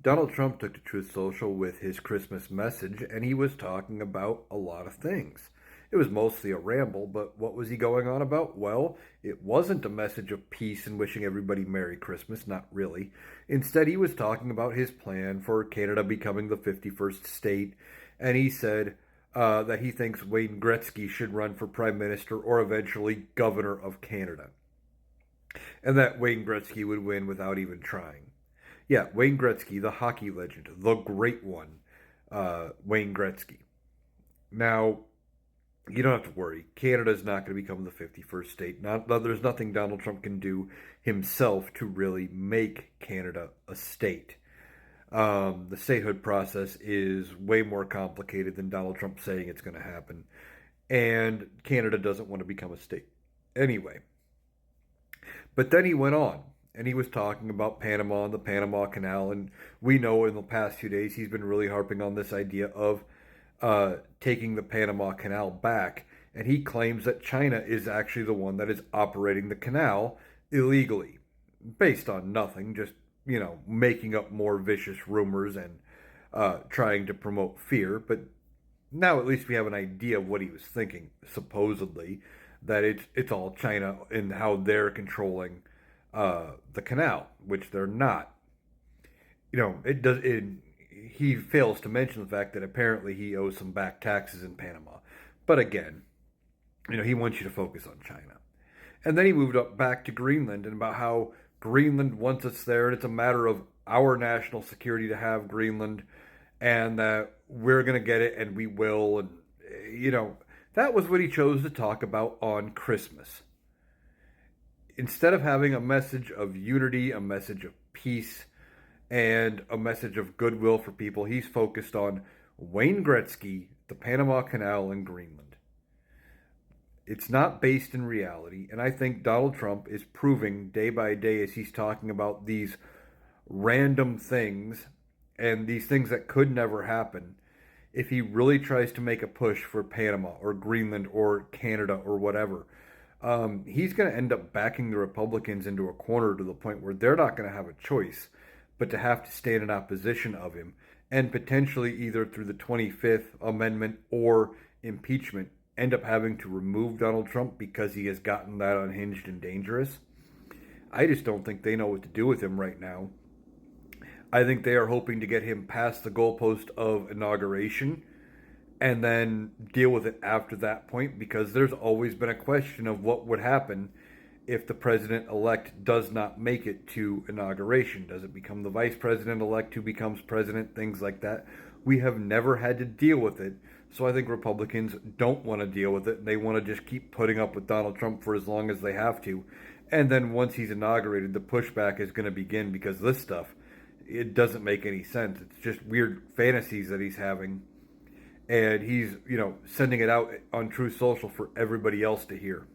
Donald Trump took to Truth Social with his Christmas message, and he was talking about a lot of things. It was mostly a ramble, but what was he going on about? Well, it wasn't a message of peace and wishing everybody Merry Christmas, not really. Instead, he was talking about his plan for Canada becoming the 51st state, and he said that he thinks Wayne Gretzky should run for Prime Minister or eventually Governor of Canada, and that Wayne Gretzky would win without even trying. Yeah, Wayne Gretzky, the hockey legend, the great one, Wayne Gretzky. Now, you don't have to worry. Canada's not going to become the 51st state. There's nothing Donald Trump can do himself to really make Canada a state. The statehood process is way more complicated than Donald Trump saying it's going to happen. And Canada doesn't want to become a state. Anyway, but then he went on and he was talking about Panama and the Panama Canal. And we know in the past 2 days he's been really harping on this idea of taking the Panama Canal back. And he claims that China is actually the one that is operating the canal illegally, based on nothing, just, making up more vicious rumors and trying to promote fear. But now at least we have an idea of what he was thinking, supposedly, that it's all China and how they're controlling the canal, which they're not. It does. He fails to mention the fact that apparently he owes some back taxes in Panama. But again, he wants you to focus on China. And then he moved up back to Greenland and about how Greenland wants us there, and it's a matter of our national security to have Greenland, and that we're going to get it, and we will. And, that was what he chose to talk about on Christmas. Instead of having a message of unity, a message of peace, and a message of goodwill for people, he's focused on Wayne Gretzky, the Panama Canal, and Greenland. It's not based in reality, and I think Donald Trump is proving day by day as he's talking about these random things and these things that could never happen. If he really tries to make a push for Panama or Greenland or Canada or whatever, he's going to end up backing the Republicans into a corner to the point where they're not going to have a choice but to have to stand in opposition of him, and potentially either through the 25th Amendment or impeachment, end up having to remove Donald Trump because he has gotten that unhinged and dangerous. I just don't think they know what to do with him right now. I think they are hoping to get him past the goalpost of inauguration and then deal with it after that point, because there's always been a question of what would happen if the president-elect does not make it to inauguration. Does it become the vice president-elect who becomes president? Things like that. We have never had to deal with it, so I think Republicans don't want to deal with it. They want to just keep putting up with Donald Trump for as long as they have to. And then once he's inaugurated, the pushback is going to begin, because this stuff, it doesn't make any sense. It's just weird fantasies that he's having. And he's, sending it out on Truth Social for everybody else to hear.